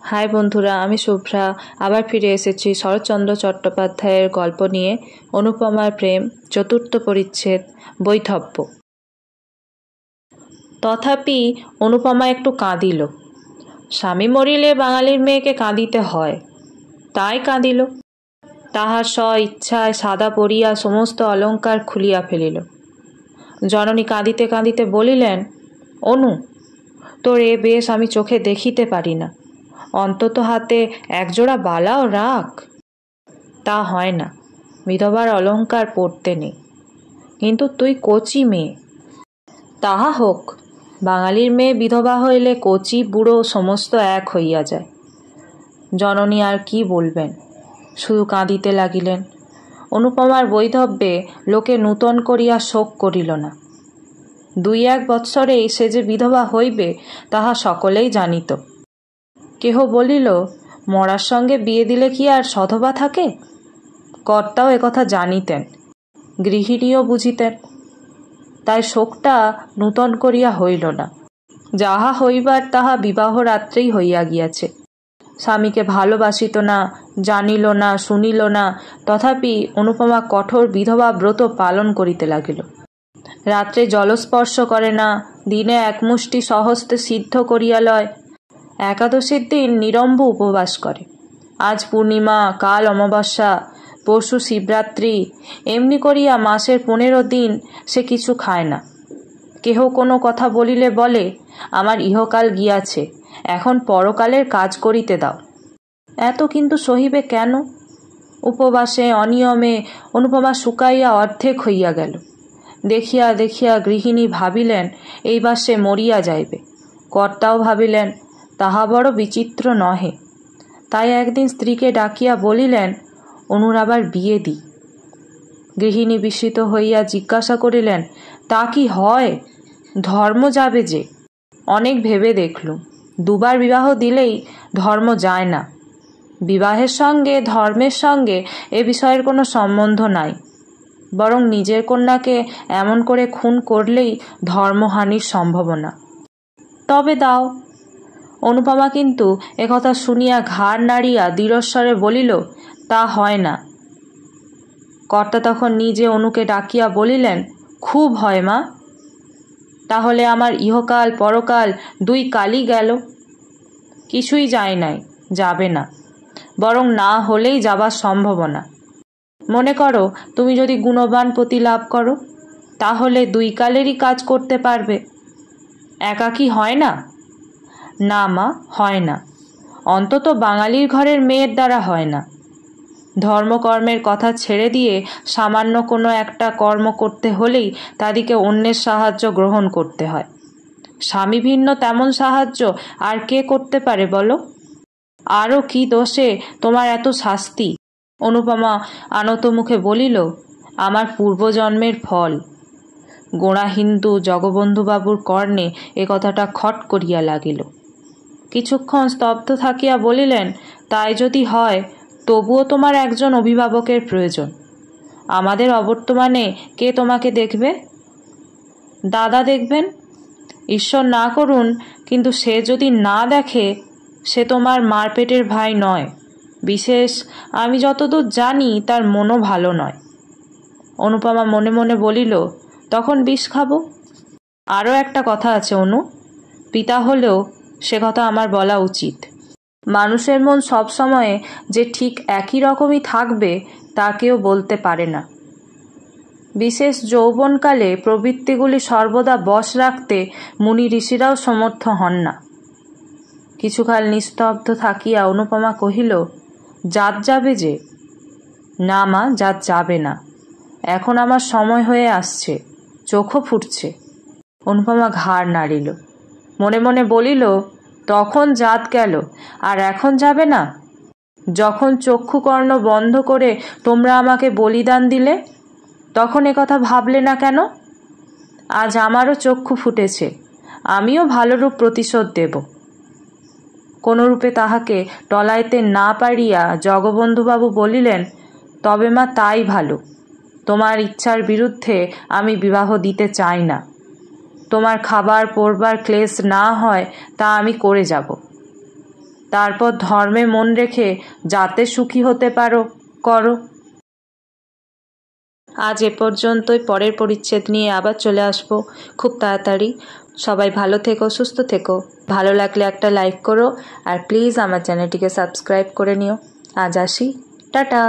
High বন্ধুরা, আমি শুভ্রা আবার ফিরে এসেছি শরৎচন্দ্র চট্টোপাধ্যায়ের গল্প নিয়ে। অনুপমার প্রেম, চতুর্থ পরিচ্ছেদ, বৈধব্য। তথাপি অনুপমা একটু কাঁদিল। স্বামী মরিলে বাঙালির মেয়েকে কাঁদিতে হয়, তাই কাঁদিল। তাহার স্ব ইচ্ছায় সাদা পরিয়া সমস্ত অলঙ্কার খুলিয়া ফেলিল। জননী কাঁদিতে কাঁদিতে বলিলেন, অনু, তোর এ বেশ আমি চোখে দেখিতে পারি না, অন্তত হাতে একজোড়া বালাও রাখ। তা হয় না, বিধবার অলঙ্কার পরতে নেই। কিন্তু তুই কচি মেয়ে। তাহা হোক, বাঙালির মেয়ে বিধবা হইলে কচি বুড়ো সমস্ত এক হইয়া যায়। জননী আর কি বলবেন, শুধু কাঁদিতে লাগিলেন। অনুপমার বৈধব্যে লোকে নূতন করিয়া শোক করিল না। 2-1 বৎসরেই সে যে বিধবা হইবে তাহা সকলেই জানিত। কেহ বলিল, মরার সঙ্গে বিয়ে দিলে কি আর সধবা থাকে? কর্তাও একথা জানিতেন, গৃহিণীও বুঝিতেন। তাই শোকটা নূতন করিয়া হইল না। যাহা হইবার তাহা বিবাহ রাত্রেই হইয়া গিয়াছে। স্বামীকে ভালোবাসিত না, জানিল না, শুনিল না, তথাপি অনুপমা কঠোর বিধবা ব্রত পালন করিতে লাগিল। রাত্রে জলস্পর্শ করে না, দিনে একমুষ্টি সহস্তে সিদ্ধ করিয়া লয়। একাদশীর দিন নিরম্ব উপবাস করে। আজ পূর্ণিমা, কাল অমাবস্যা, পরশু শিবরাত্রি, এমনি করিয়া মাসের 15 দিন সে কিছু খায় না। কেহ কোনো কথা বলিলে বলে, আমার ইহকাল গিয়াছে, এখন পরকালের কাজ করিতে দাও। এত কিন্তু সহিবে কেন? উপবাসে অনিয়মে অনুপমা শুকাইয়া অর্ধেক হইয়া গেল। দেখিয়া দেখিয়া গৃহিণী ভাবিলেন এইবার সে মরিয়া যাইবে। কর্তাও ভাবিলেন তাহা বড় বিচিত্র নহে। তাই একদিন স্ত্রীকে ডাকিয়া বলিলেন, অনুর আবার বিয়ে দিই। গৃহিণী বিস্মিত হইয়া জিজ্ঞাসা করিলেন, তা কি হয়? ধর্ম যাবে যে। অনেক ভেবে দেখলুম, 2 বার বিবাহ দিলেই ধর্ম যায় না। বিবাহের সঙ্গে ধর্মের সঙ্গে এ বিষয়ের কোনো সম্বন্ধ নাই, বরং নিজের কন্যাকে এমন করে খুন করলেই ধর্মহানির সম্ভাবনা। তবে দাও। অনুপমা কিন্তু একথা শুনিয়া ঘাড় নাড়িয়া দৃঢ়স্বরে বলিল, তা হয় না। কর্তা তখন নিজে অনুকে ডাকিয়া বলিলেন, খুব হয় মা। তাহলে আমার ইহকাল পরকাল 2 কালই গেল। কিছুই যায় নাই, যাবে না, বরং না হলেই যাবার সম্ভাবনা। মনে করো তুমি যদি গুণবান পতি লাভ করো, তাহলে 2 কালেরই কাজ করতে পারবে। একা কি হয় না? না মা, হয় না। অন্তত বাঙালির ঘরের মেয়ের দ্বারা হয় না। ধর্মকর্মের কথা ছেড়ে দিয়ে সামান্য কোনো একটা কর্ম করতে হলেই তাদেরকে অন্যের সাহায্য গ্রহণ করতে হয়। স্বামী ভিন্ন তেমন সাহায্য আর কে করতে পারে বলো? আরও কি দোষে তোমার এত শাস্তি? অনুপমা আনত মুখে বলিল, আমার পূর্বজন্মের ফল। গোঁড়া হিন্দু জগবন্ধুবাবুর কর্ণে এ কথাটা খট করিয়া লাগিল। কিছুক্ষণ স্তব্ধ থাকিয়া বলিলেন, তাই যদি হয় তবুও তোমার একজন অভিভাবকের প্রয়োজন। আমাদের অবর্তমানে কে তোমাকে দেখবে? দাদা দেখবেন। ঈশ্বর না করুন, কিন্তু সে যদি না দেখে, সে তোমার মারপেটের ভাই নয়। বিশেষ আমি যতদূর জানি তার মনও ভালো নয়। অনুপমা মনে মনে বলিল, তখন বিষ খাবো। আরও একটা কথা আছে অনু, পিতা হলেও সে কথা আমার বলা উচিত। মানুষের মন সব সময়ে যে ঠিক একই রকমই থাকবে তা কেউ বলতে পারে না। বিশেষ যৌবনকালে প্রবৃত্তিগুলি সর্বদা বশ রাখতে মুনি ঋষিরাও সমর্থ হন না। কিছুকাল নিস্তব্ধ থাকিয়া অনুপমা কহিল, জাত যাবে যে। না মা, জাত যাবে না। এখন আমার সময় হয়ে আসছে, চোখও ফুটছে। অনুপমা ঘাড় নাড়িল। মনে মনে বলিল, তখন জাত গেল, আর এখন যাবে না? যখন চক্ষুকর্ণ বন্ধ করে তোমরা আমাকে বলিদান দিলে, তখন একথা ভাবলে না কেন? আজ আমারও চক্ষু ফুটেছে, আমিও ভালোরূপ প্রতিশোধ দেব। কোনরূপে তাহাকে টলাইতে না পারিয়া জগবন্ধুবাবু বলিলেন, তবে মা তাই ভালো। তোমার ইচ্ছার বিরুদ্ধে আমি বিবাহ দিতে চাই না। তোমার খাবার পরবার ক্লেশ না হয় তা আমি করে যাব। তারপর ধর্মে মন রেখে যাতে সুখী হতে পারো করো। আজ এ পর্যন্তই। পরের পরিচ্ছেদ নিয়ে আবার চলে আসবো খুব তাড়াতাড়ি। সবাই ভালো থেকো, সুস্থ থেকো। ভালো লাগলে একটা লাইক করো আর প্লিজ আমার চ্যানেলটিকে সাবস্ক্রাইব করে নিও। আজ আসি, টাটা।